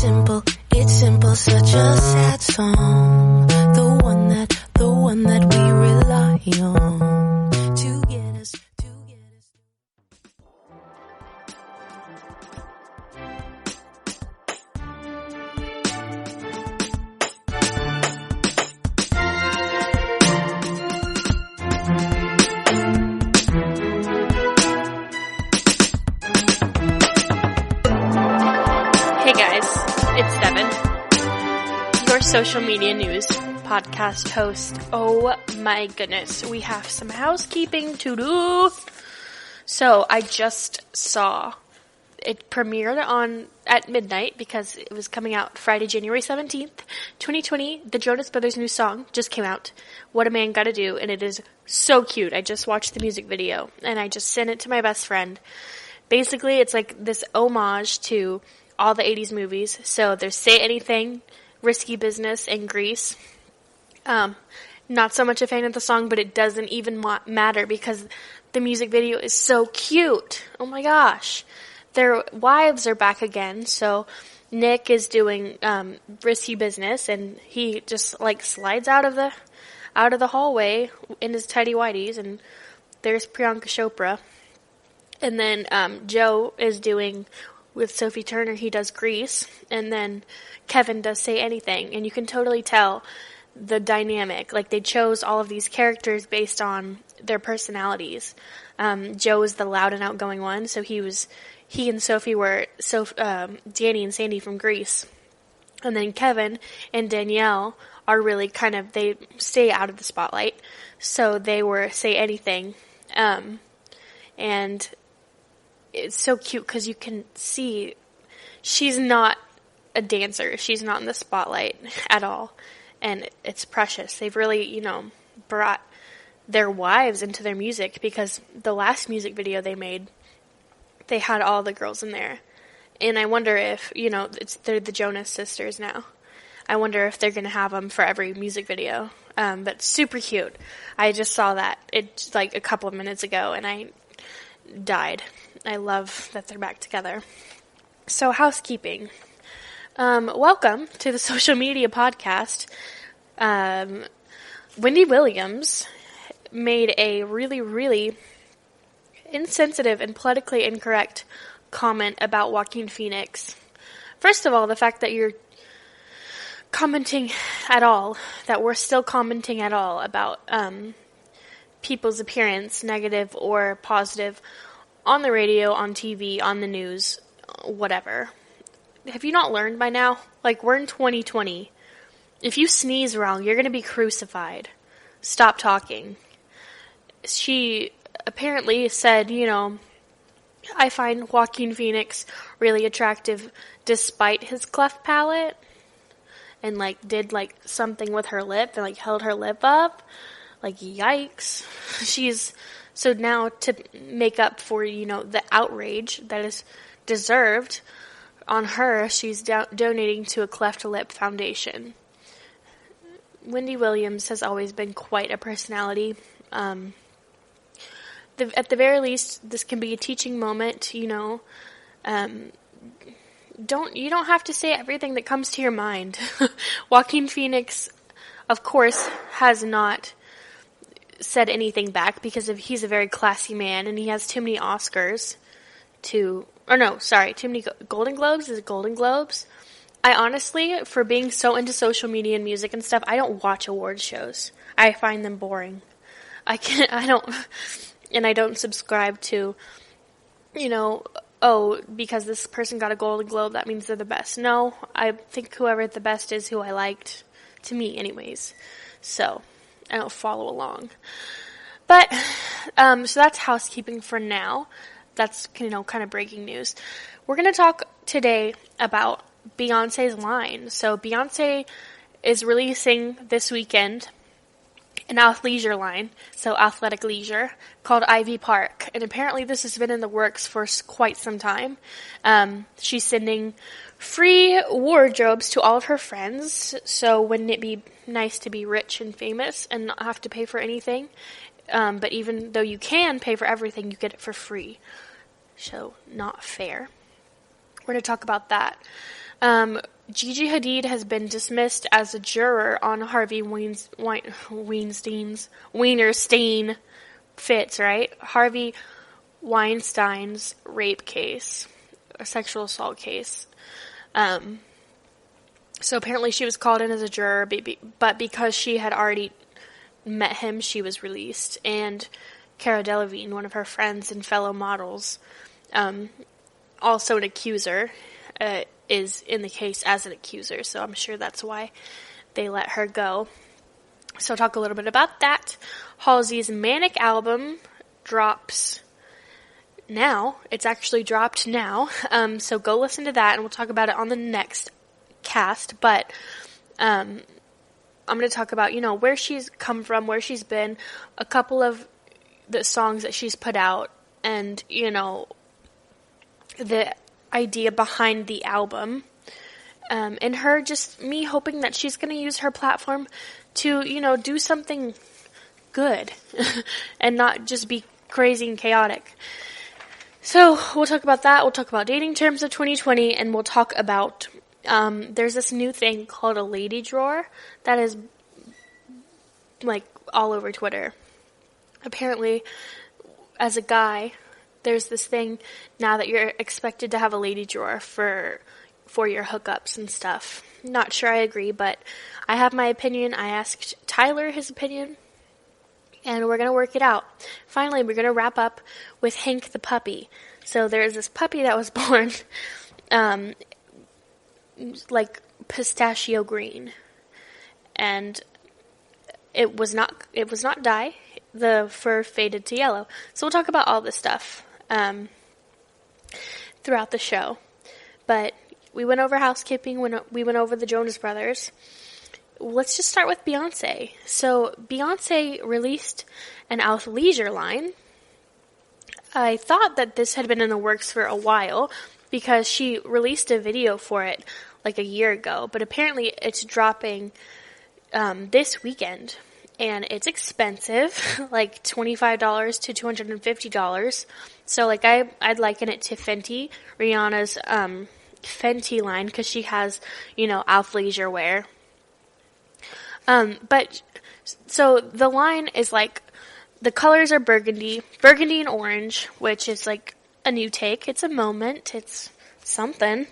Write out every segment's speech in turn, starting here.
It's simple, such a sad song. The one that we rely on to get us. Hey guys, it's Devan, your social media news podcast host. Oh my goodness, we have some housekeeping to do. So I just saw it premiered at midnight because it was coming out Friday, January 17th, 2020. The Jonas Brothers' new song just came out, What a Man Gotta Do, and it is so cute. I just watched the music video and I just sent it to my best friend. Basically, it's like this homage to all the 80s movies. So there's Say Anything, Risky Business, and Grease. Not so much a fan of the song, but it doesn't even matter because the music video is so cute. Oh my gosh. Their wives are back again. So Nick is doing Risky Business, and he just like slides out of the hallway in his tidy whities, and there's Priyanka Chopra. And then Joe is doing, with Sophie Turner, he does Grease, and then Kevin does Say Anything, and you can totally tell the dynamic. Like, they chose all of these characters based on their personalities. Joe is the loud and outgoing one, so he and Sophie were Danny and Sandy from Grease. And then Kevin and Danielle are really they stay out of the spotlight, so they were Say Anything. And it's so cute because you can see she's not a dancer. She's not in the spotlight at all. And it's precious. They've really, brought their wives into their music, because the last music video they made, they had all the girls in there. And I wonder if, they're the Jonas sisters now. I wonder if they're going to have them for every music video. But super cute. I just saw that it's like a couple of minutes ago and I died. I love that they're back together. So, housekeeping. Welcome to the social media podcast. Wendy Williams made a really, really insensitive and politically incorrect comment about Joaquin Phoenix. First of all, the fact that you're commenting at all, that we're still commenting at all about people's appearance, negative or positive, on the radio, on TV, on the news, whatever. Have you not learned by now? Like, we're in 2020. If you sneeze wrong, you're going to be crucified. Stop talking. She apparently said, I find Joaquin Phoenix really attractive despite his cleft palate. And, did, something with her lip and, held her lip up. Yikes. So now, to make up for, the outrage that is deserved on her, she's donating to a cleft lip foundation. Wendy Williams has always been quite a personality. At the very least, this can be a teaching moment, you don't have to say everything that comes to your mind. Joaquin Phoenix, of course, has not said anything back because he's a very classy man and he has too many Oscars too many Golden Globes. Is it Golden Globes? I honestly, for being so into social media and music and stuff, I don't watch award shows. I find them boring. I don't subscribe to, because this person got a Golden Globe, that means they're the best. No, I think whoever the best is who I liked, to me anyways. So, I don't follow along. But, so that's housekeeping for now. That's, kind of breaking news. We're going to talk today about Beyonce's line. So, Beyonce is releasing this weekend an athleisure line, so athletic leisure, called Ivy Park. And apparently this has been in the works for quite some time. She's sending free wardrobes to all of her friends, so wouldn't it be nice to be rich and famous and not have to pay for anything? But even though you can pay for everything, you get it for free. So, not fair. We're going to talk about that. Gigi Hadid has been dismissed as a juror on Harvey Weinstein's Harvey Weinstein's rape case, a sexual assault case. So apparently she was called in as a juror, but because she had already met him, she was released. And Cara Delevingne, one of her friends and fellow models, also an accuser, is in the case as an accuser, so I'm sure that's why they let her go. So I'll talk a little bit about that. Halsey's Manic album drops now. It's actually dropped now, so go listen to that, and we'll talk about it on the next cast. But I'm going to talk about, where she's come from, where she's been, a couple of the songs that she's put out, and, the idea behind the album, and me hoping that she's going to use her platform to, do something good and not just be crazy and chaotic. So we'll talk about that. We'll talk about dating terms of 2020, and we'll talk about, there's this new thing called a lady drawer that is like all over Twitter. Apparently, as a guy, there's this thing now that you're expected to have a lady drawer for your hookups and stuff. Not sure I agree, but I have my opinion. I asked Tyler his opinion, and we're going to work it out. Finally, we're going to wrap up with Hank the puppy. So there's this puppy that was born like pistachio green, and it was not dye. The fur faded to yellow. So we'll talk about all this stuff throughout the show. But we went over housekeeping, we went over the Jonas Brothers. Let's just start with Beyonce. So Beyonce released an athleisure line. I thought that this had been in the works for a while because she released a video for it like a year ago, but apparently it's dropping this weekend. And it's expensive, like $25 to $250. So, like, I'd liken it to Fenty, Rihanna's Fenty line, because she has, athleisure wear. But, so the line is like, the colors are burgundy and orange, which is like a new take. It's a moment. It's something.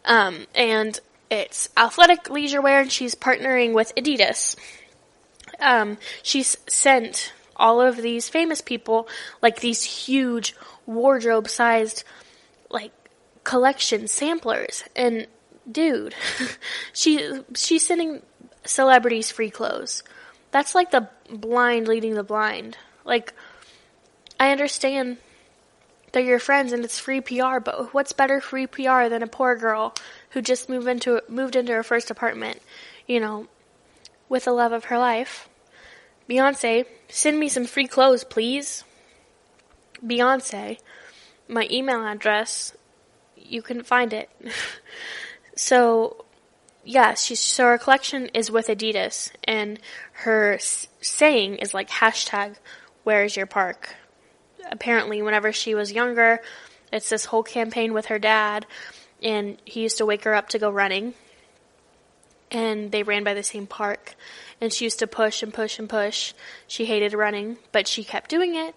And it's athletic leisure wear, and she's partnering with Adidas. She's sent all of these famous people, like, these huge wardrobe-sized, like, collection samplers. And, dude, she's sending celebrities free clothes. That's like the blind leading the blind. Like, I understand that you're friends and it's free PR, but what's better free PR than a poor girl who just moved into her first apartment, with the love of her life? Beyonce, send me some free clothes, please. Beyonce, my email address, you can find it. So, yeah, so her collection is with Adidas, and her saying is like hashtag, where's your park? Apparently, whenever she was younger, it's this whole campaign with her dad, and he used to wake her up to go running, and they ran by the same park, and she used to push and push and push. She hated running, but she kept doing it.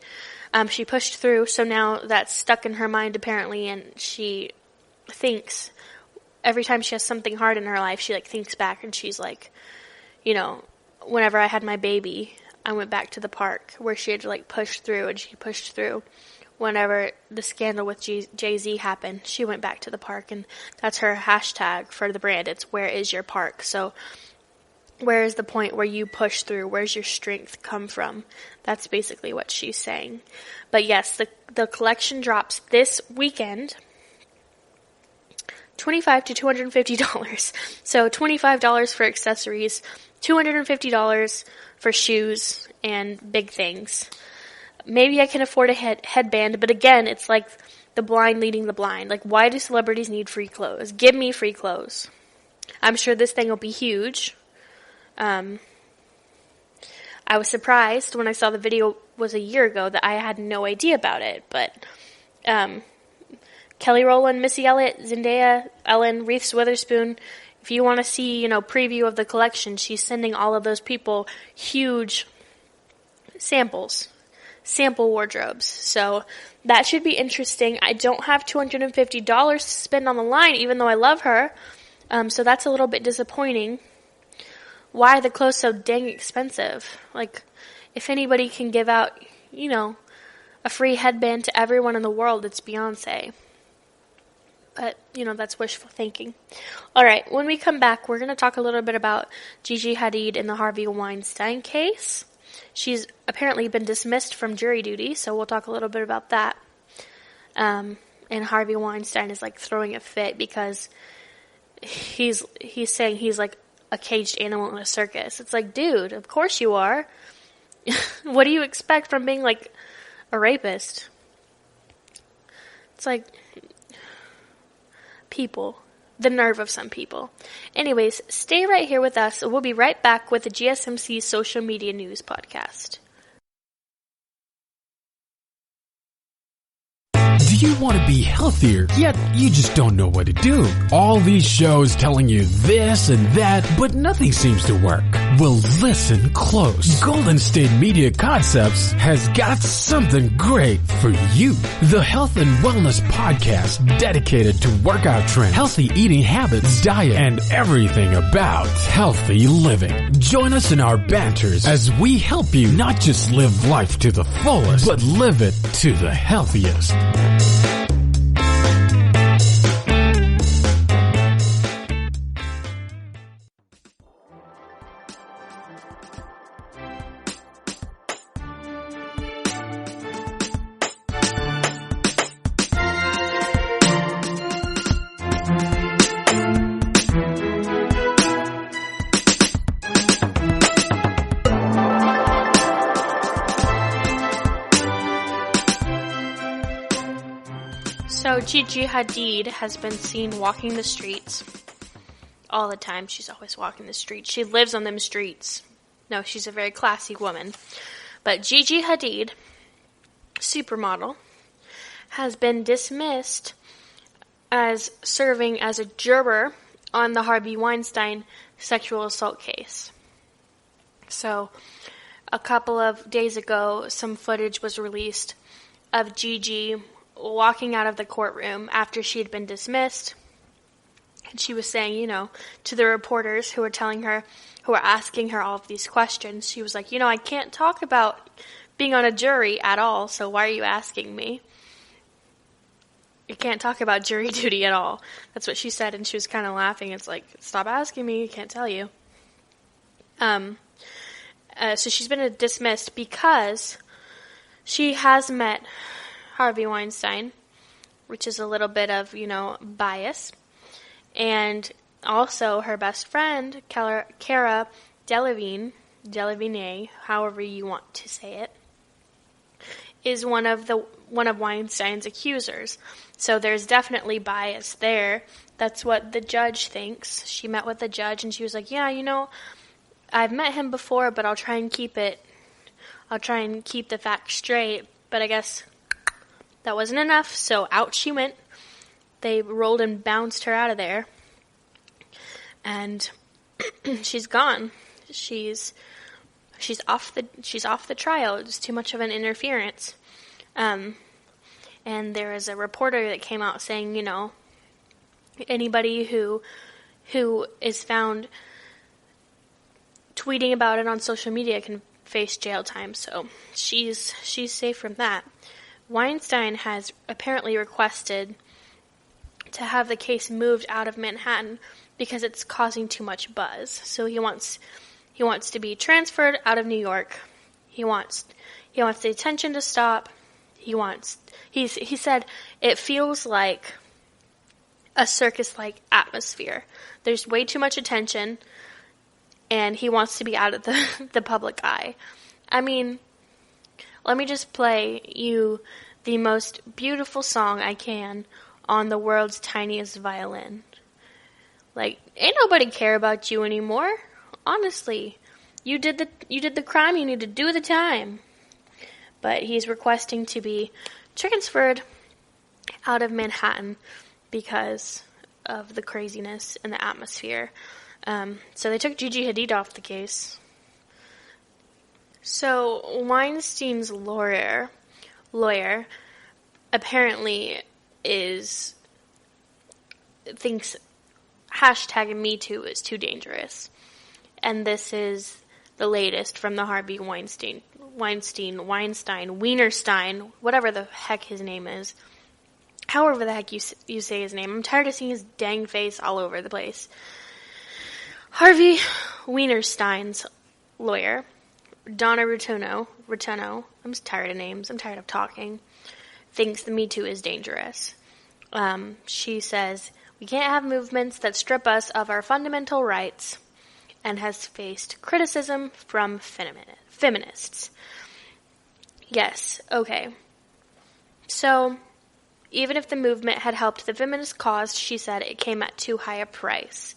She pushed through, so now that's stuck in her mind apparently, and she thinks, every time she has something hard in her life, she thinks back, and she's like, whenever I had my baby, I went back to the park where she had to push through, and she pushed through. Whenever the scandal with Jay-Z happened, she went back to the park, and that's her hashtag for the brand. It's where is your park? So where is the point where you push through? Where's your strength come from? That's basically what she's saying. But yes, the collection drops this weekend. $25 to $250. So $25 for accessories, $250 for shoes and big things. Maybe I can afford a headband, but again, it's like the blind leading the blind. Why do celebrities need free clothes? Give me free clothes. I'm sure this thing will be huge. I was surprised when I saw the video was a year ago that I had no idea about it, but Kelly Rowland, Missy Elliott, Zendaya, Ellen, Reese Witherspoon. If you want to see, preview of the collection, she's sending all of those people huge sample wardrobes. So that should be interesting. I don't have $250 to spend on the line, even though I love her. So that's a little bit disappointing. Why are the clothes so dang expensive? Like, if anybody can give out, a free headband to everyone in the world, it's Beyonce. But, that's wishful thinking. All right, when we come back, we're going to talk a little bit about Gigi Hadid in the Harvey Weinstein case. She's apparently been dismissed from jury duty, so we'll talk a little bit about that. And Harvey Weinstein is, throwing a fit because he's saying he's, a caged animal in a circus. It's like, dude, of course you are. What do you expect from being, a rapist? It's like... people. The nerve of some people. Anyways, stay right here with us. We'll be right back with the GSMC Social Media News Podcast. Do you want to be healthier, yet you just don't know what to do? All these shows telling you this and that, but nothing seems to work. Well, listen close. Golden State Media Concepts has got something great for you. The Health and Wellness Podcast dedicated to workout trends, healthy eating habits, diet, and everything about healthy living. Join us in our banters as we help you not just live life to the fullest, but live it to the healthiest. So Gigi Hadid has been seen walking the streets all the time. She's always walking the streets. She lives on them streets. No, she's a very classy woman. But Gigi Hadid, supermodel, has been dismissed as serving as a juror on the Harvey Weinstein sexual assault case. So a couple of days ago, some footage was released of Gigi walking out of the courtroom after she had been dismissed. And she was saying, to the reporters who were asking her all of these questions, she was like, I can't talk about being on a jury at all, so why are you asking me? You can't talk about jury duty at all. That's what she said, and she was kind of laughing. It's like, stop asking me, I can't tell you. So she's been dismissed because she has met Harvey Weinstein, which is a little bit of, bias. And also her best friend, Cara Delevingne, however you want to say it, is one of Weinstein's accusers. So there's definitely bias there. That's what the judge thinks. She met with the judge and she was like, yeah, I've met him before, but I'll try and keep the facts straight. But I guess that wasn't enough, so out she went. They rolled and bounced her out of there. And she's gone. She's off the trial. It was too much of an interference. And there was a reporter that came out saying, anybody who is found tweeting about it on social media can face jail time. So she's safe from that. Weinstein has apparently requested to have the case moved out of Manhattan because it's causing too much buzz. So he wants to be transferred out of New York. He wants the attention to stop. He said it feels like a circus-like atmosphere. There's way too much attention, and he wants to be out of the public eye. I mean, let me just play you the most beautiful song I can on the world's tiniest violin. Ain't nobody care about you anymore. Honestly, you did the crime. You need to do the time. But he's requesting to be transferred out of Manhattan because of the craziness in the atmosphere. So they took Gigi Hadid off the case. So Weinstein's lawyer apparently thinks hashtag Me Too is too dangerous. And this is the latest from the Harvey Weinstein, Wienerstein, whatever the heck his name is. However the heck you say his name. I'm tired of seeing his dang face all over the place. Harvey Weinstein's lawyer, Donna Rotunno, I'm tired of names, I'm tired of talking, thinks the Me Too is dangerous. She says, we can't have movements that strip us of our fundamental rights, and has faced criticism from feminists. Yes, okay. So, even if the movement had helped the feminist cause, she said it came at too high a price.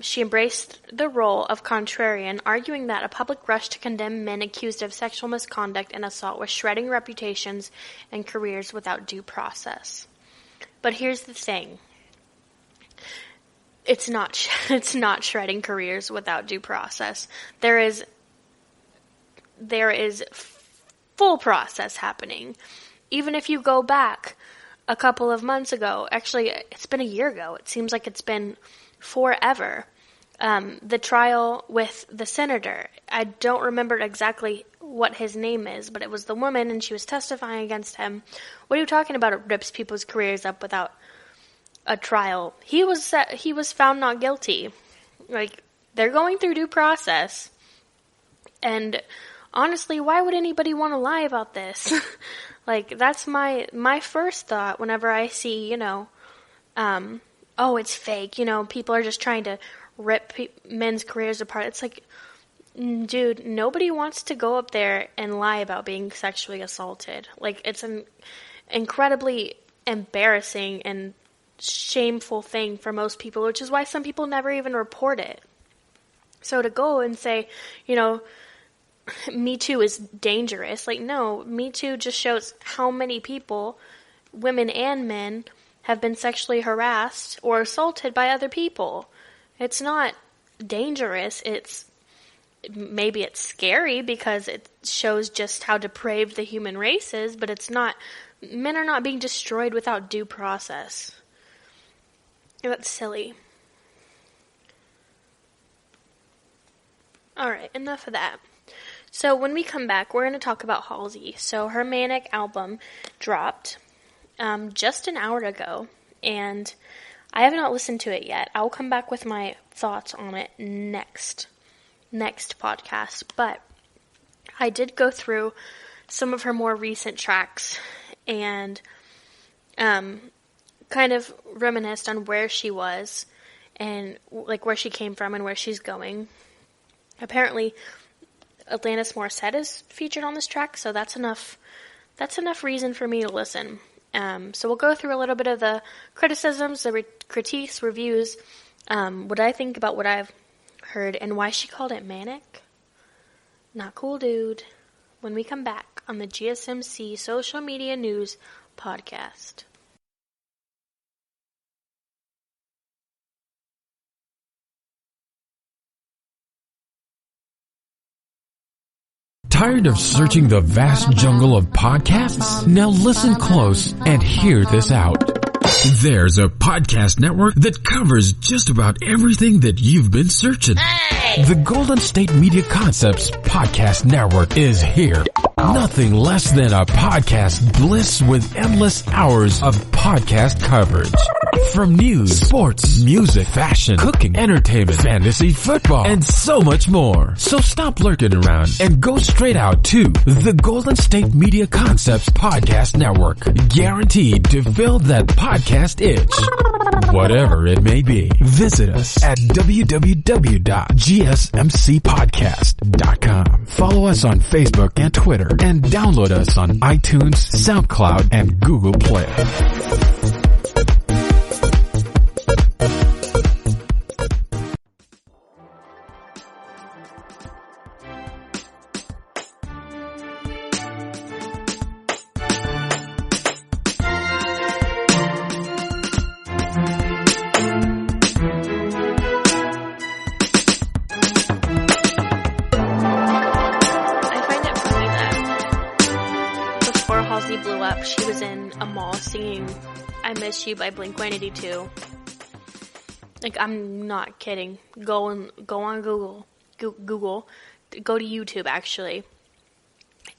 She embraced the role of contrarian, arguing that a public rush to condemn men accused of sexual misconduct and assault was shredding reputations and careers without due process. But here's the thing. It's not shredding careers without due process. There is full process happening. Even if you go back a couple of months ago, actually it's been a year ago. It seems like it's been forever. The trial with the senator, I don't remember exactly what his name is, but it was the woman and she was testifying against him. What are you talking about? It rips people's careers up without a trial. He was found not guilty. Like, they're going through due process. And honestly, why would anybody want to lie about this? Like, that's my first thought whenever I see, oh, it's fake, people are just trying to rip men's careers apart. It's like, dude, nobody wants to go up there and lie about being sexually assaulted. Like, it's an incredibly embarrassing and shameful thing for most people, which is why some people never even report it. So to go and say, Me Too is dangerous, like, no, Me Too just shows how many people, women and men, have been sexually harassed or assaulted by other people. It's not dangerous. Maybe it's scary because it shows just how depraved the human race is, but it's not. Men are not being destroyed without due process. That's silly. Alright, enough of that. So when we come back, we're going to talk about Halsey. So her Manic album dropped just an hour ago, and I have not listened to it yet. I'll come back with my thoughts on it next podcast. But I did go through some of her more recent tracks and kind of reminisced on where she was and like where she came from and where she's going. Apparently, Alanis Morissette is featured on this track, so that's enough reason for me to listen. So we'll go through a little bit of the criticisms, the critiques, reviews, what I think about what I've heard, and why she called it Manic. Not cool, dude. When we come back on the GSMC Social Media News Podcast. Tired of searching the vast jungle of podcasts? Now listen close and hear this out. There's a podcast network that covers just about everything that you've been searching. Hey! The Golden State Media Concepts Podcast Network is here. Nothing less than a podcast bliss with endless hours of podcast coverage. From news, sports, music, fashion, cooking, entertainment, fantasy, football, and so much more. So stop lurking around and go straight out to the Golden State Media Concepts Podcast Network. Guaranteed to fill that podcast itch. Whatever it may be. Visit us at www.gsmcpodcast.com. Follow us on Facebook and Twitter, and download us on iTunes, SoundCloud, and Google Play. up, she was in a mall singing I Miss You by Blink-182. Like, I'm not kidding. Go on Google. Go to YouTube, actually.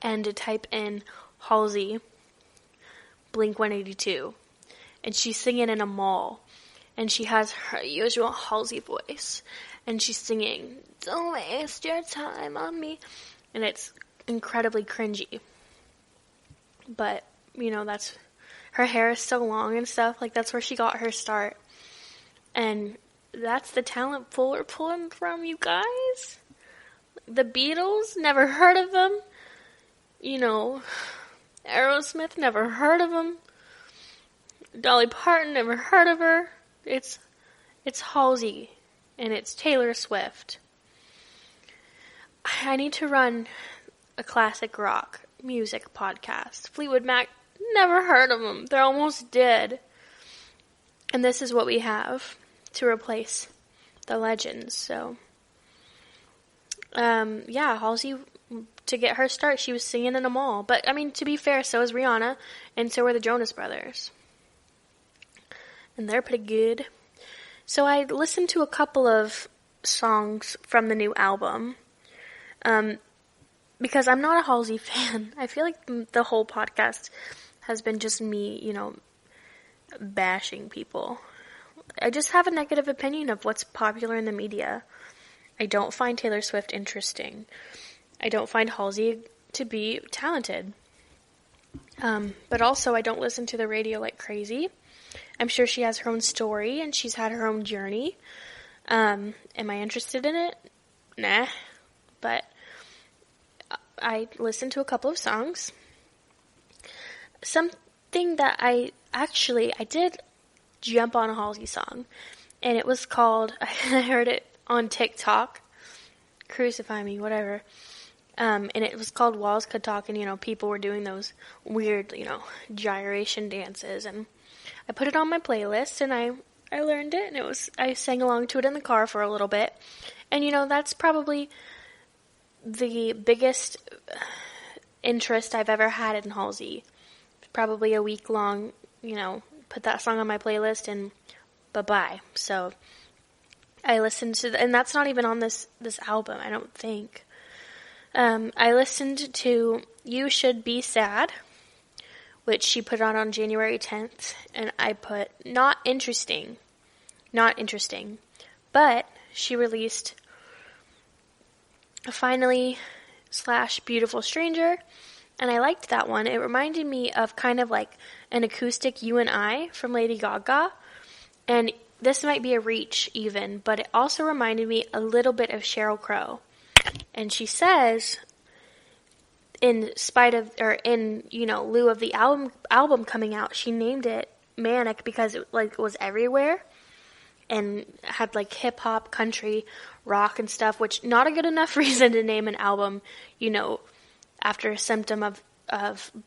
And to type in Halsey, Blink-182. And she's singing in a mall. And she has her usual Halsey voice. And she's singing, "Don't waste your time on me." And it's incredibly cringy. But, you know, that's... Her hair is so long and stuff. Like, that's where she got her start. And that's the talent pool we're pulling from, you guys. The Beatles, never heard of them. You know, Aerosmith, never heard of them. Dolly Parton, never heard of her. It's Halsey, and it's Taylor Swift. I need to run a classic rock music podcast. Fleetwood Mac, never heard of them. They're almost dead. And this is what we have to replace the legends. So, yeah, Halsey, to get her start, she was singing in a mall. But, I mean, to be fair, so is Rihanna, and so are the Jonas Brothers. And they're pretty good. So I listened to a couple of songs from the new album, because I'm not a Halsey fan. I feel like the whole podcast has been just me, you know, bashing people. I just have a negative opinion of what's popular in the media. I don't find Taylor Swift interesting. I don't find Halsey to be talented. But also, I don't listen to the radio like crazy. I'm sure she has her own story, and she's had her own journey. Am I interested in it? Nah. But I listened to a couple of songs. Something that I did jump on a Halsey song, and it was called, I heard it on TikTok, Crucify Me, whatever, and it was called Walls Could Talk, and, you know, people were doing those weird, you know, gyration dances, and I put it on my playlist, and I learned it, and I sang along to it in the car for a little bit, and, you know, that's probably the biggest interest I've ever had in Halsey. Probably a week long, you know, put that song on my playlist and bye-bye. So I listened to, and that's not even on this album, I don't think. I listened to You Should Be Sad, which she put on January 10th, and I put not interesting, but she released Finally / Beautiful Stranger, and I liked that one. It reminded me of kind of like an acoustic You and I from Lady Gaga. And this might be a reach even, but it also reminded me a little bit of Sheryl Crow. And she says, in lieu of the album coming out, she named it Manic because it was everywhere and had like hip hop, country, rock and stuff, which not a good enough reason to name an album, you know, after a symptom of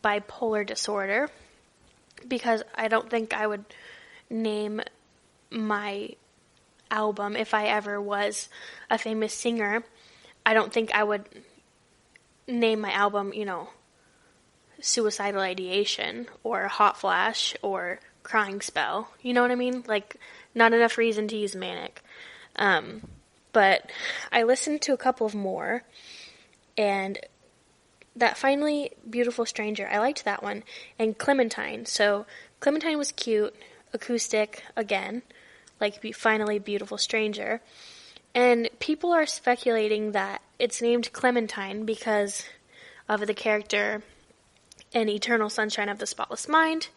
bipolar disorder, because I don't think I would name my album, if I ever was a famous singer, I don't think I would name my album, you know, Suicidal Ideation or Hot Flash or Crying Spell. You know what I mean? Like, not enough reason to use Manic. But I listened to a couple of more, and that Finally Beautiful Stranger, I liked that one. And Clementine. So Clementine was cute, acoustic again, like Finally Beautiful Stranger. And people are speculating that it's named Clementine because of the character in Eternal Sunshine of the Spotless Mind,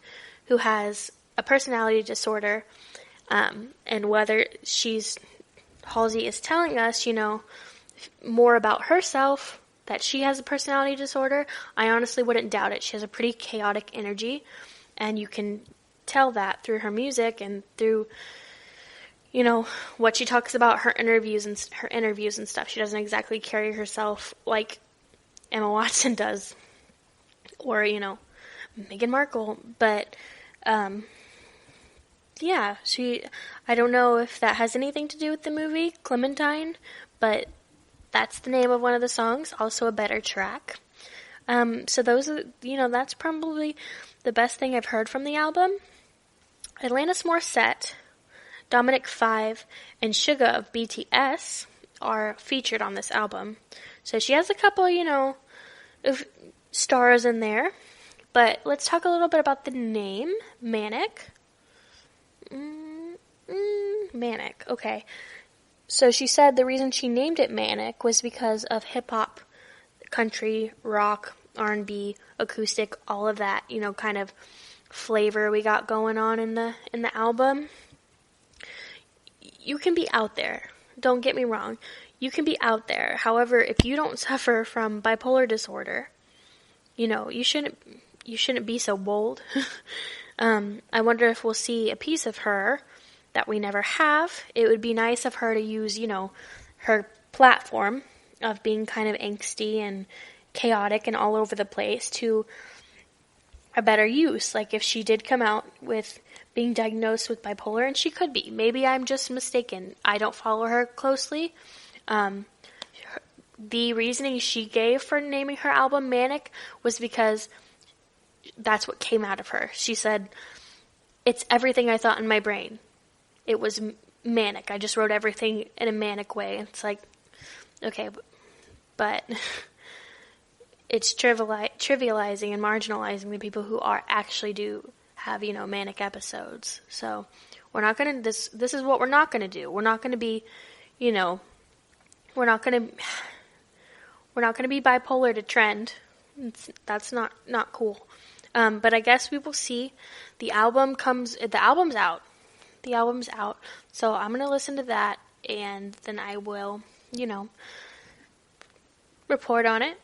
who has a personality disorder, and whether Halsey is telling us, you know, more about herself, that she has a personality disorder. I honestly wouldn't doubt it. She has a pretty chaotic energy, and you can tell that through her music and through, you know, what she talks about, her interviews and stuff. She doesn't exactly carry herself like Emma Watson does, or, you know, Meghan Markle, but, yeah, I don't know if that has anything to do with the movie, Clementine, but that's the name of one of the songs, also a better track. So those are, that's probably the best thing I've heard from the album. Alanis Morissette, Dominic 5, and Suga of BTS are featured on this album. So she has a couple, of stars in there. But let's talk a little bit about the name, Manic. Manic, okay. So she said the reason she named it Manic was because of hip-hop, country, rock, R&B, acoustic, all of that, kind of flavor we got going on in the album. You can be out there. Don't get me wrong. You can be out there. However, if you don't suffer from bipolar disorder, you shouldn't be so bold. I wonder if we'll see a piece of her that we never have. It would be nice of her to use, her platform of being kind of angsty and chaotic and all over the place to a better use. Like if she did come out with being diagnosed with bipolar, and she could be. Maybe I'm just mistaken. I don't follow her closely. The reasoning she gave for naming her album Manic was because that's what came out of her. She said, it's everything I thought in my brain. It was manic. I just wrote everything in a manic way. It's like, okay, but it's trivializing and marginalizing the people who actually do have, manic episodes. So we're not going to, this is what we're not going to do. We're not going to be, we're not going to be bipolar to trend. That's not cool. But I guess we will see. The album's out. The album's out. So I'm going to listen to that, and then I will, report on it.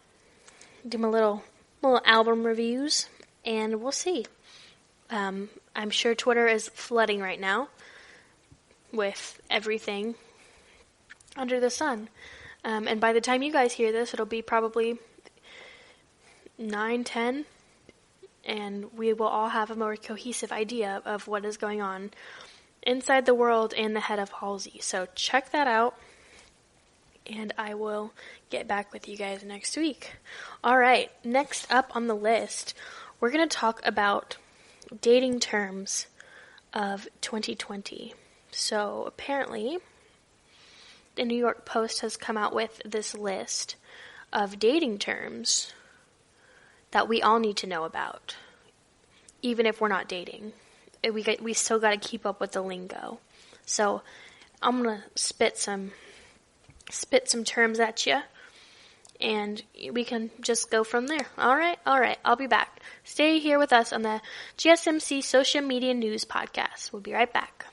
Do my little album reviews, and we'll see. I'm sure Twitter is flooding right now with everything under the sun. And by the time you guys hear this, it'll be probably 9, 10, and we will all have a more cohesive idea of what is going on inside the world and the head of Halsey. So check that out, and I will get back with you guys next week. All right, next up on the list, we're going to talk about dating terms of 2020. So apparently, the New York Post has come out with this list of dating terms that we all need to know about, even if we're not dating. We still got to keep up with the lingo. So I'm gonna spit some terms at you, and we can just go from there. All right. I'll be back. Stay here with us on the GSMC Social Media News Podcast. We'll be right back.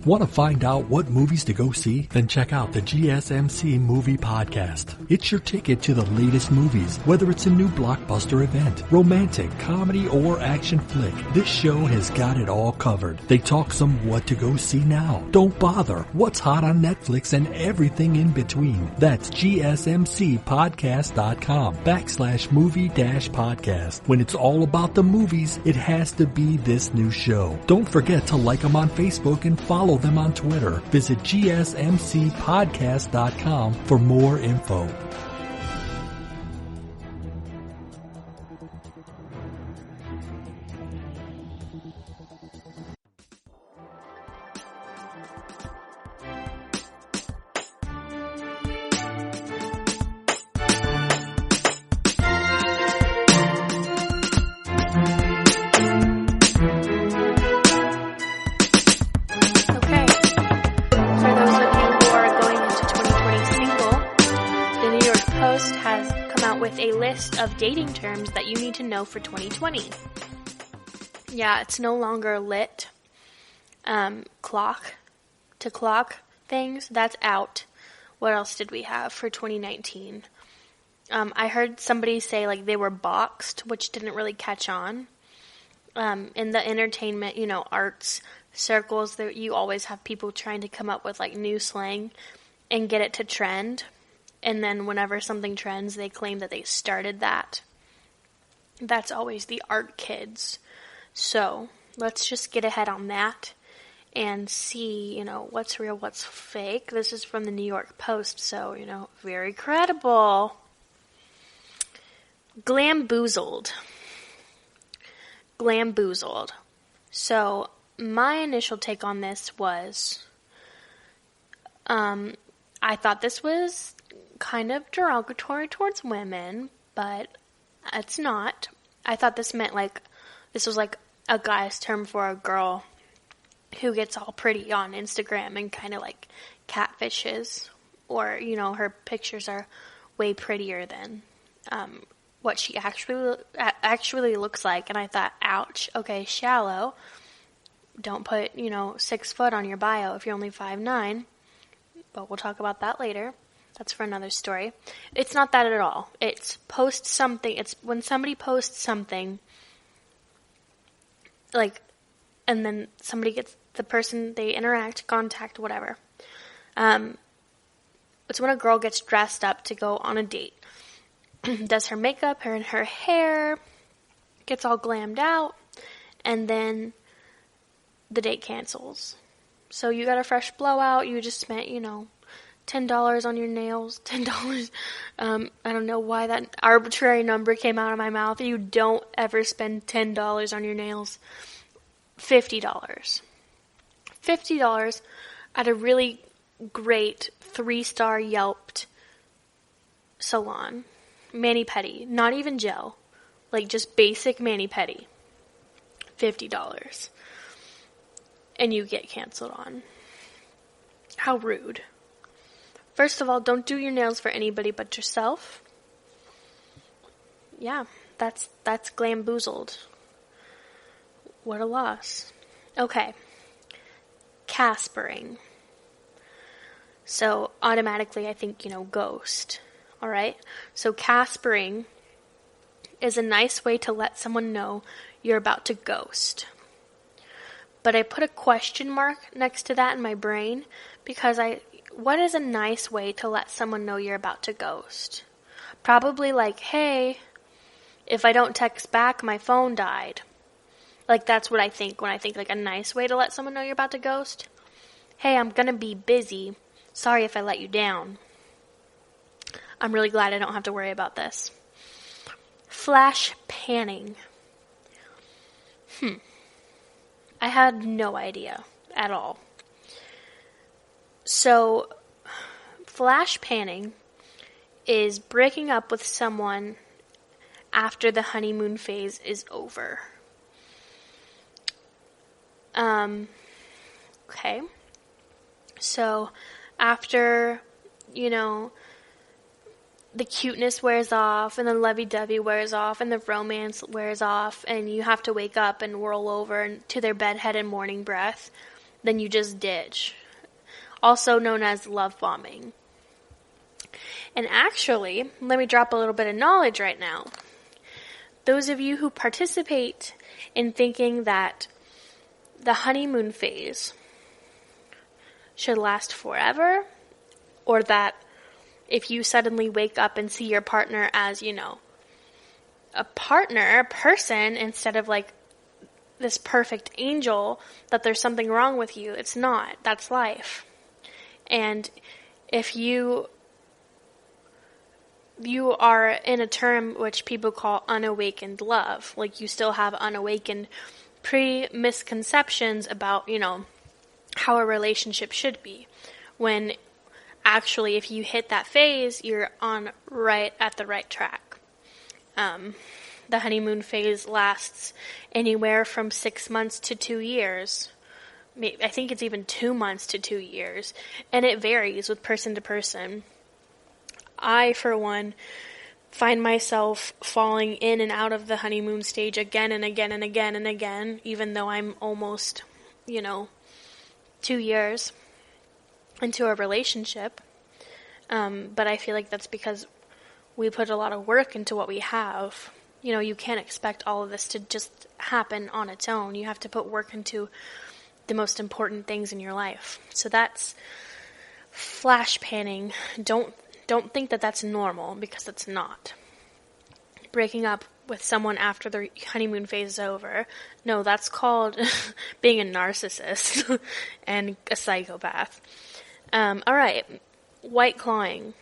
Want to find out what movies to go see? Then check out the GSMC Movie Podcast. It's your ticket to the latest movies, whether it's a new blockbuster event, romantic, comedy, or action flick. This show has got it all covered. They talk some what to go see now. Don't bother. What's hot on Netflix and everything in between. That's GSMCpodcast.com/movie-podcast. When it's all about the movies, it has to be this new show. Don't forget to like them on Facebook and follow them on Twitter. Visit GSMCpodcast.com for more info. Of dating terms that you need to know for 2020. Yeah, it's no longer lit. Clock to clock things, that's out. What else did we have for 2019? I heard somebody say like they were boxed, which didn't really catch on. In the entertainment, arts circles, there you always have people trying to come up with like new slang and get it to trend. And then whenever something trends, they claim that they started that. That's always the art kids. So let's just get ahead on that and see, what's real, what's fake. This is from the New York Post, so, very credible. Glamboozled. So, my initial take on this was, I thought this was kind of derogatory towards women, but it's not. I thought this meant this was like a guy's term for a girl who gets all pretty on Instagram and kind of like catfishes, or, her pictures are way prettier than what she actually looks like. And I thought, ouch, okay, shallow. Don't put, 6 foot on your bio if you're only 5'9", but we'll talk about that later. That's for another story. It's not that at all. It's post something. It's when somebody posts something, and then somebody gets the person, they interact, contact, whatever. It's when a girl gets dressed up to go on a date. Does her makeup, her hair, gets all glammed out, and then the date cancels. So you got a fresh blowout, you just spent, $10 on your nails, $10. I don't know why that arbitrary number came out of my mouth. You don't ever spend $10 on your nails. $50. $50 at a really great 3-star Yelped salon. Mani-pedi. Not even gel. Just basic mani-pedi. $50. And you get canceled on. How rude. First of all, don't do your nails for anybody but yourself. Yeah, that's glamboozled. What a loss. Okay. Caspering. So, automatically, I think, ghost. Alright? So, caspering is a nice way to let someone know you're about to ghost. But I put a question mark next to that in my brain because what is a nice way to let someone know you're about to ghost? Probably hey, if I don't text back, my phone died. That's what I think when I think a nice way to let someone know you're about to ghost. Hey, I'm gonna be busy. Sorry if I let you down. I'm really glad I don't have to worry about this. Flash panning. I had no idea at all. So, flash panning is breaking up with someone after the honeymoon phase is over. Okay. So, after, the cuteness wears off, and the lovey-dovey wears off, and the romance wears off, and you have to wake up and roll over to their bedhead and morning breath, then you just ditch. Also known as love bombing. And actually, let me drop a little bit of knowledge right now. Those of you who participate in thinking that the honeymoon phase should last forever, or that if you suddenly wake up and see your partner as, a partner, a person, instead of this perfect angel, that there's something wrong with you. It's not. That's life. And if you are in a term which people call unawakened love, you still have unawakened pre-misconceptions about, how a relationship should be, when actually, if you hit that phase, you're on at the right track. The honeymoon phase lasts anywhere from 6 months to 2 years. I think it's even 2 months to 2 years. And it varies with person to person. I, for one, find myself falling in and out of the honeymoon stage again and again and again and again, even though I'm almost, 2 years into a relationship, but I feel like that's because we put a lot of work into what we have. You can't expect all of this to just happen on its own. You have to put work into the most important things in your life. So that's flash panning. Don't think that that's normal, because it's not. Breaking up with someone after their honeymoon phase is over. No, that's called being a narcissist and a psychopath. Alright. White clawing.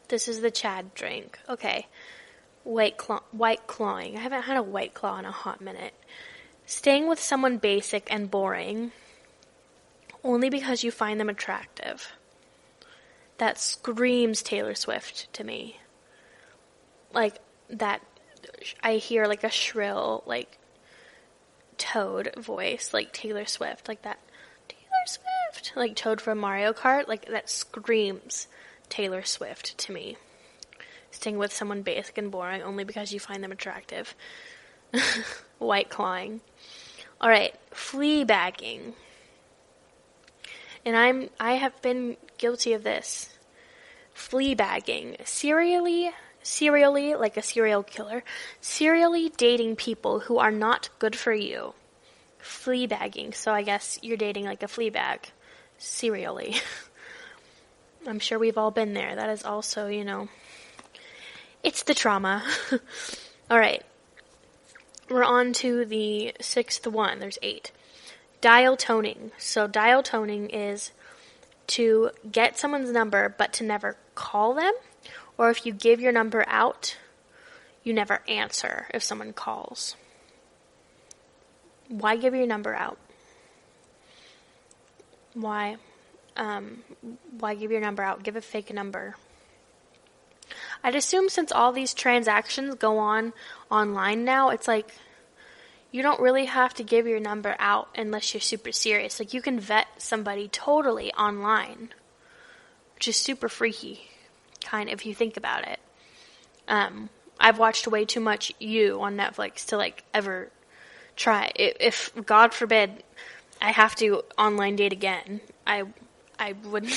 This is the Chad drink. Okay. White clawing. I haven't had a White Claw in a hot minute. Staying with someone basic and boring only because you find them attractive. That screams Taylor Swift to me. Like, that, I hear like a shrill, like, Toad voice, like Taylor Swift, like that, Taylor Swift, like Toad from Mario Kart, like, that screams Taylor Swift to me. Staying with someone basic and boring only because you find them attractive. White clawing. Alright, flea bagging. And I have been guilty of this. Flea bagging. Serially, like a serial killer, serially dating people who are not good for you. Flea bagging. So I guess you're dating like a flea bag. Serially. I'm sure we've all been there. That is also, you know, it's the trauma. Alright. We're on to the 6th one. There's 8. Dial toning. So dial toning is to get someone's number but to never call them. Or if you give your number out, you never answer if someone calls. Why give your number out? Why give your number out? Give a fake number. I'd assume since all these transactions go on online now, it's like you don't really have to give your number out unless you're super serious. Like, you can vet somebody totally online, which is super freaky, kind of, if you think about it. I've watched way too much You on Netflix to, like, ever try. If, God forbid, I have to online date again, I would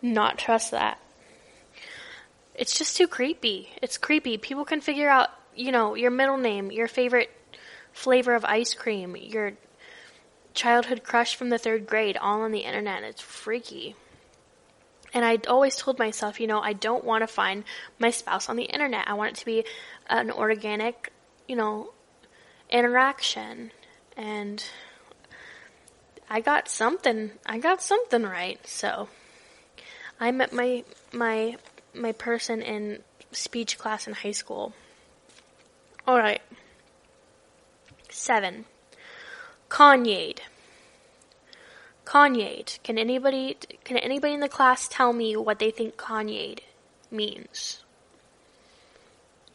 not trust that. It's just too creepy. It's creepy. People can figure out, you know, your middle name, your favorite flavor of ice cream, your childhood crush from the 3rd grade, all on the internet. It's freaky. And I always told myself, you know, I don't want to find my spouse on the internet. I want it to be an organic, you know, interaction. And I got something right. So I met my person in speech class in high school. All right. 7. Kanye'd. Kanye'd. Can anybody in the class tell me what they think Kanye'd means?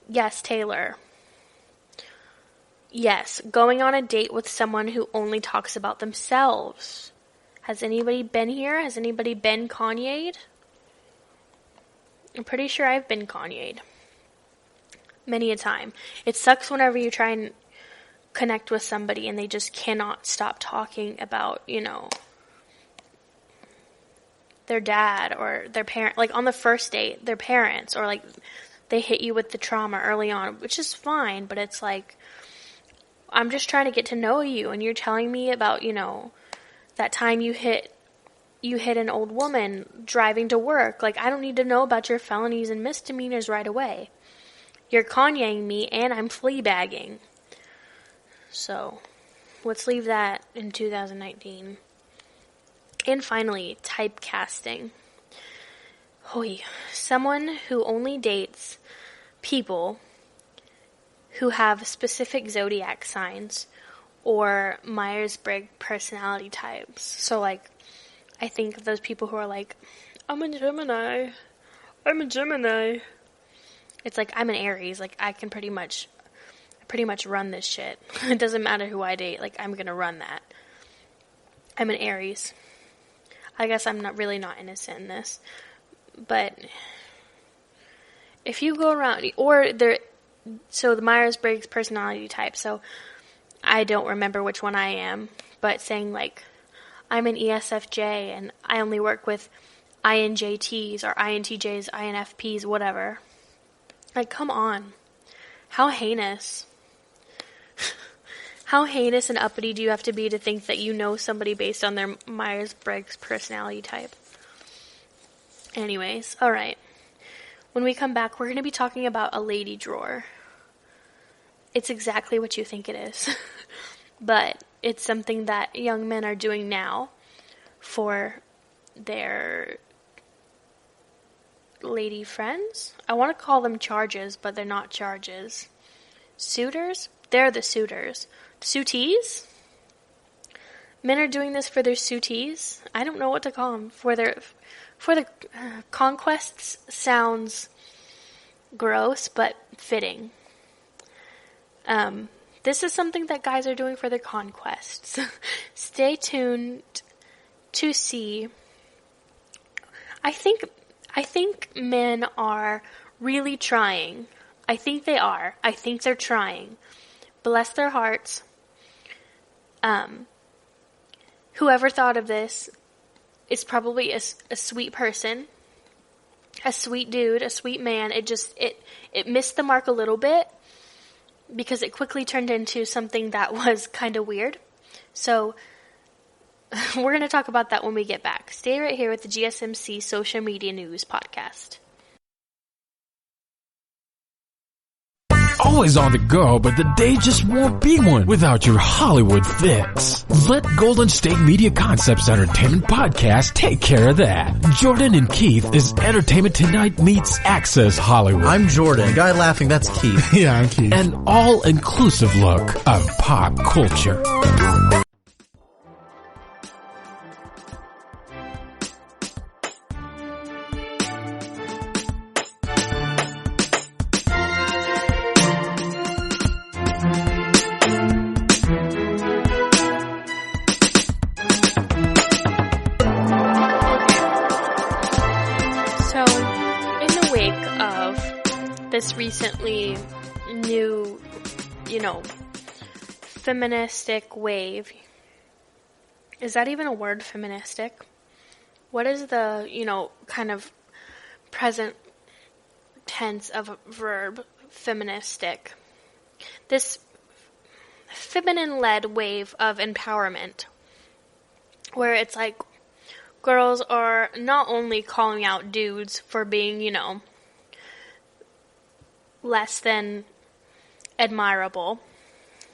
Yes, Taylor. Yes, going on a date with someone who only talks about themselves. Has anybody been here? Has anybody been Kanye'd? I'm pretty sure I've been Kanye'd. Many a time. It sucks whenever you try and connect with somebody and they just cannot stop talking about, you know, their dad or their parent, like on the first date, their parents, or like they hit you with the trauma early on, which is fine, but it's like, I'm just trying to get to know you and you're telling me about, you know, that time you hit an old woman driving to work. Like, I don't need to know about your felonies and misdemeanors right away. You're Kanyeing me and I'm flea bagging. So, let's leave that in 2019. And finally, typecasting. Someone who only dates people who have specific zodiac signs or Myers-Briggs personality types. So, like, I think of those people who are like, I'm a Gemini. It's like, I'm an Aries. Like, I pretty much run this shit. It doesn't matter who I date. Like, I'm gonna run that. I'm an Aries. I guess I'm not innocent in this. But if you go around, so the Myers-Briggs personality type, so I don't remember which one I am, but saying like, I'm an ESFJ and I only work with INJTs or INTJs, INFPs, whatever. Like, come on. How heinous. How heinous and uppity do you have to be to think that you know somebody based on their Myers-Briggs personality type? Anyways, alright. When we come back, we're going to be talking about a lady drawer. it's exactly what you think it is. But it's something that young men are doing now for their lady friends. I want to call them charges, but they're not charges. Suitors? They're the suitors. Suitees? Men are doing this for their suitees. I don't know what to call them. For the conquests sounds gross, but fitting. This is something that guys are doing for their conquests. Stay tuned to see. I think men are really trying. I think they are. I think they're trying. Bless their hearts. Whoever thought of this is probably a sweet person, a sweet dude, a sweet man. It missed the mark a little bit because it quickly turned into something that was kind of weird. So we're going to talk about that when we get back. Stay right here with the GSMC Social Media News Podcast. Always on the go, but the day just won't be one without your Hollywood fix. Let Golden State Media Concepts Entertainment Podcast take care of that. Jordan and Keith is Entertainment Tonight meets Access Hollywood. I'm Jordan. The guy laughing, that's Keith. Yeah, I'm Keith. An all-inclusive look of pop culture. This recently new, feministic wave. Is that even a word, feministic? What is the, kind of present tense of a verb, feministic? This feminine-led wave of empowerment, where it's like girls are not only calling out dudes for being, less than admirable.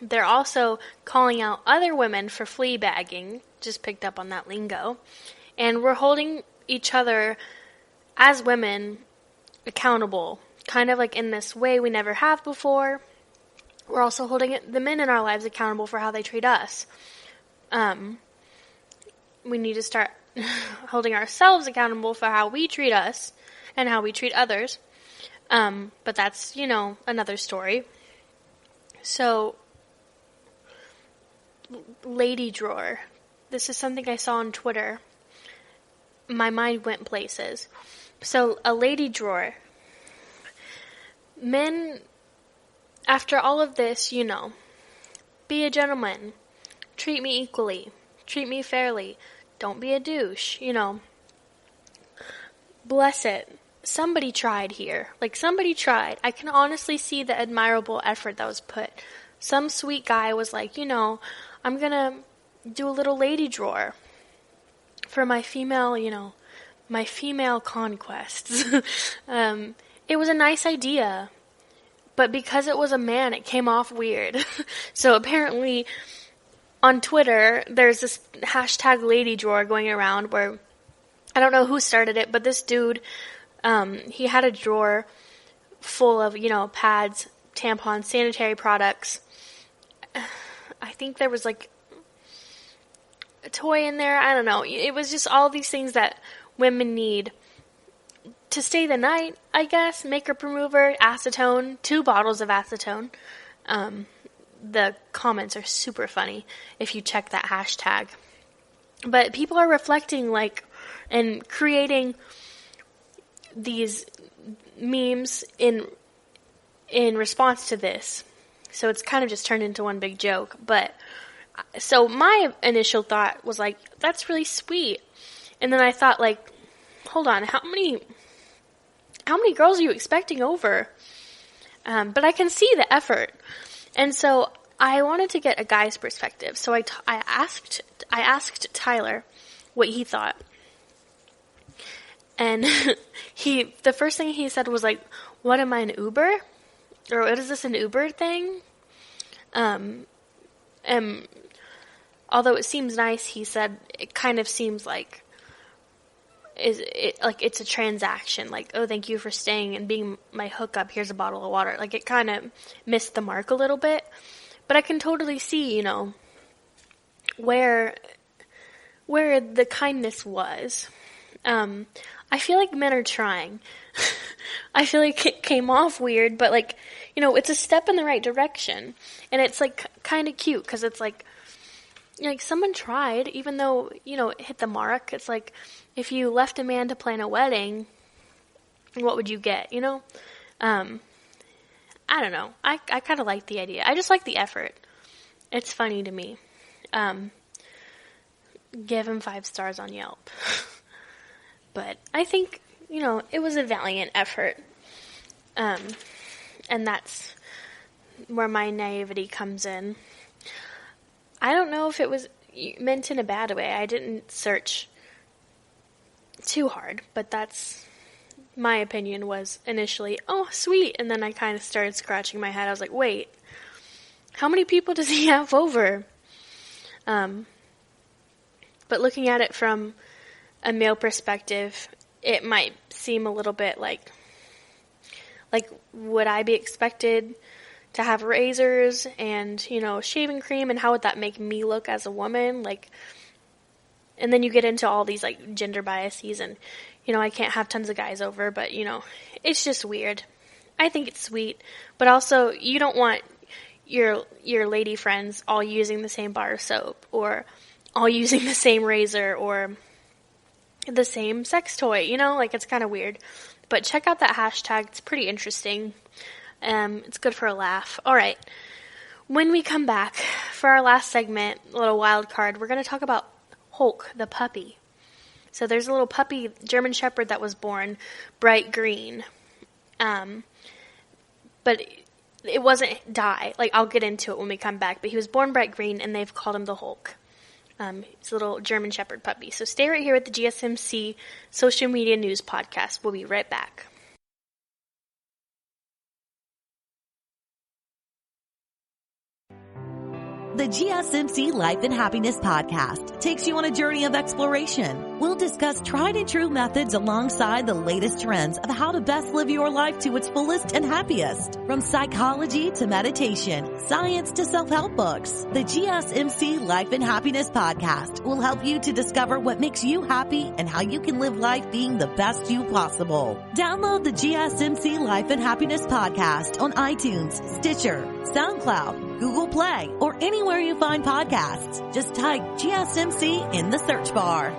They're also calling out other women for fleabagging, just picked up on that lingo. And we're holding each other as women accountable, kind of like in this way we never have before. We're also holding the men in our lives accountable for how they treat us. We need to start holding ourselves accountable for how we treat us and how we treat others. But that's, another story. So, lady drawer. This is something I saw on Twitter. My mind went places. So, a lady drawer. Men, after all of this, be a gentleman. Treat me equally. Treat me fairly. Don't be a douche, Bless it. Somebody tried here. Somebody tried. I can honestly see the admirable effort that was put. Some sweet guy was like, I'm gonna do a little lady drawer for my female, my female conquests. It was a nice idea, but because it was a man, it came off weird. So apparently on Twitter, there's this hashtag lady drawer going around where, I don't know who started it, but this dude, he had a drawer full of, pads, tampons, sanitary products. I think there was a toy in there. I don't know. It was just all these things that women need to stay the night, I guess. Makeup remover, acetone, 2 bottles of acetone. The comments are super funny if you check that hashtag. But people are reflecting, and creating these memes in response to this. So it's kind of just turned into one big joke. But so my initial thought was that's really sweet. And then I thought hold on, how many girls are you expecting over? But I can see the effort. And so I wanted to get a guy's perspective. So I asked Tyler what he thought. And the first thing he said was what am I, an Uber? Or what is this, an Uber thing? Although it seems nice, he said it kind of seems like it's a transaction. Like, oh, thank you for staying and being my hookup. Here's a bottle of water. Like, it kind of missed the mark a little bit. But I can totally see, where the kindness was. I feel like men are trying. I feel like it came off weird, but like, it's a step in the right direction. And it's like kind of cute because it's like someone tried, even though, it hit the mark. It's like, if you left a man to plan a wedding, what would you get, I don't know. I kind of like the idea. I just like the effort. It's funny to me. Give him 5 stars on Yelp. But I think, it was a valiant effort. And that's where my naivety comes in. I don't know if it was meant in a bad way. I didn't search too hard, but that's my opinion was initially, oh, sweet. And then I kind of started scratching my head. I was like, wait, how many people does he have over? But looking at it from a male perspective, it might seem a little bit like would I be expected to have razors and, shaving cream, and how would that make me look as a woman? And then you get into all these, gender biases, and, I can't have tons of guys over, but, it's just weird. I think it's sweet, but also you don't want your lady friends all using the same bar of soap, or all using the same razor, or the same sex toy, it's kind of weird. But check out that hashtag. It's pretty interesting. It's good for a laugh. All right. When we come back for our last segment, a little wild card, we're going to talk about Hulk, the puppy. So there's a little puppy, German Shepherd, that was born bright green. But it wasn't dye. I'll get into it when we come back. But he was born bright green, and they've called him the Hulk. He's a little German Shepherd puppy. So stay right here with the GSMC Social Media News Podcast. We'll be right back. The GSMC Life and Happiness Podcast takes you on a journey of exploration. We'll discuss tried and true methods alongside the latest trends of how to best live your life to its fullest and happiest. From psychology to meditation, science to self-help books, the GSMC Life and Happiness Podcast will help you to discover what makes you happy and how you can live life being the best you possible. Download the GSMC Life and Happiness Podcast on iTunes, Stitcher, SoundCloud, Google Play, or anywhere you find podcasts. Just type GSMC in the search bar.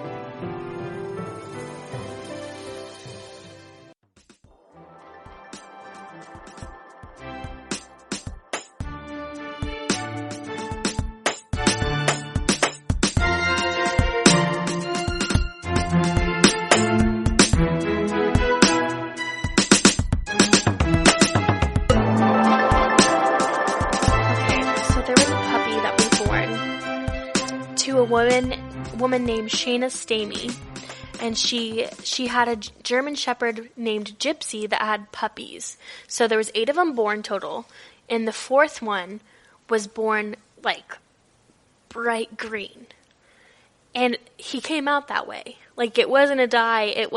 Woman named Shayna Stamey, and she had a German Shepherd named Gypsy that had puppies. So there was 8 of them born total, and the 4th one was born bright green, and he came out that way. It wasn't a dye. It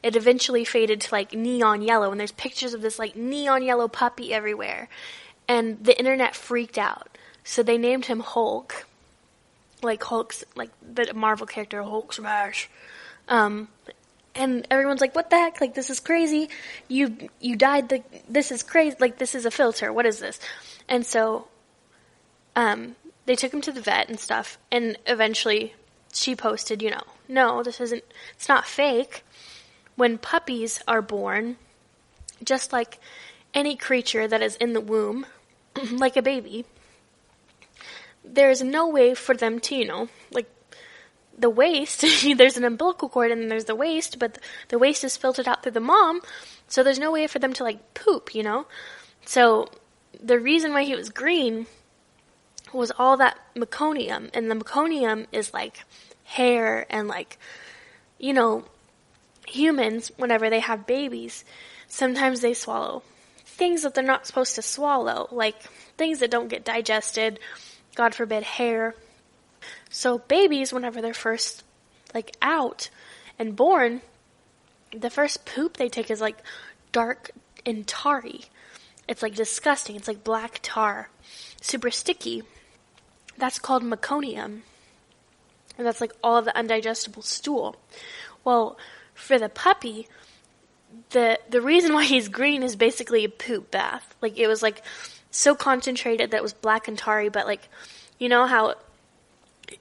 eventually faded to neon yellow, and there's pictures of this neon yellow puppy everywhere, and the internet freaked out. So they named him Hulk. Hulk's, the Marvel character, Hulk Smash. And everyone's like, what the heck? This is crazy. You died. This is crazy. This is a filter. What is this? And so, they took him to the vet and stuff. And eventually she posted, no, it's not fake. When puppies are born, just like any creature that is in the womb, like a baby, there's no way for them to, the waste, there's an umbilical cord and then there's the waste, but the waste is filtered out through the mom, so there's no way for them to, poop, So the reason why he was green was all that meconium, and the meconium is, hair and, humans, whenever they have babies, sometimes they swallow things that they're not supposed to swallow, like things that don't get digested, God forbid, hair. So babies, whenever they're first, like, out and born, the first poop they take is, like, dark and tarry. It's, like, disgusting. It's, like, black tar. Super sticky. That's called meconium. And that's, like, all of the undigestible stool. Well, for the puppy, the reason why he's green is basically a poop bath. Like, it was, like, so concentrated that it was black and tarry, but, like, you know how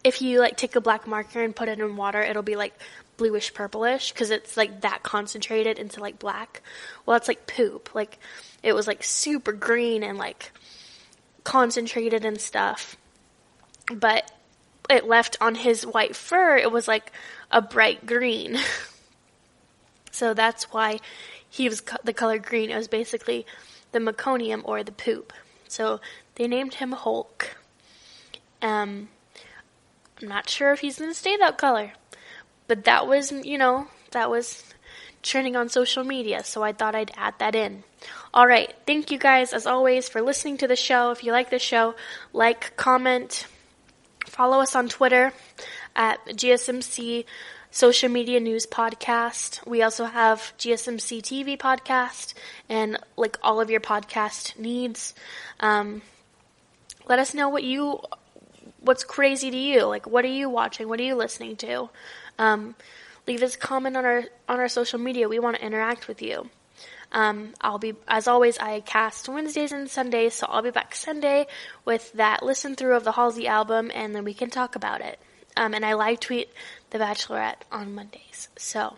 if you, like, take a black marker and put it in water, it'll be, like, bluish purplish, because it's, like, that concentrated into, like, black? Well, it's, like, poop. Like, it was, like, super green and, like, concentrated and stuff. But it left on his white fur, it was, like, a bright green. So that's why he was the color green. It was basically the meconium, or the poop. So they named him Hulk. I'm not sure if he's going to stay that color. But that was, that was trending on social media. So I thought I'd add that in. All right. Thank you guys, as always, for listening to the show. If you like the show, like, comment, follow us on Twitter at GSMC Social Media News Podcast. We also have GSMC TV Podcast and, like, all of your podcast needs. Let us know what's crazy to you. Like, what are you watching? What are you listening to? Leave us a comment on our social media. We want to interact with you. I'll be, as always, I cast Wednesdays and Sundays, so I'll be back Sunday with that listen through of the Halsey album, and then we can talk about it. And I live tweet The Bachelorette on Mondays. So,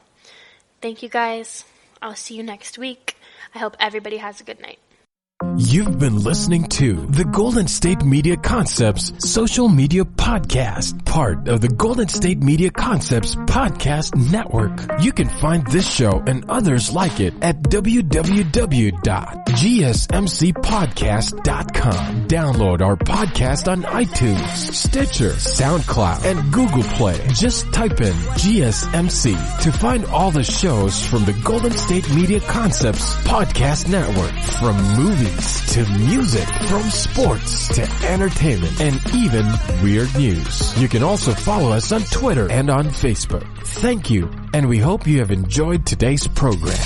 thank you guys. I'll see you next week. I hope everybody has a good night. You've been listening to the Golden State Media Concepts Social Media Podcast, part of the Golden State Media Concepts Podcast Network. You can find this show and others like it at www.gsmcpodcast.com. Download our podcast on iTunes, Stitcher, SoundCloud, and Google Play. Just type in GSMC to find all the shows from the Golden State Media Concepts Podcast Network, from movies to music, from sports to entertainment, and even weird news. You can also follow us on Twitter and on Facebook. Thank you, and we hope you have enjoyed today's program.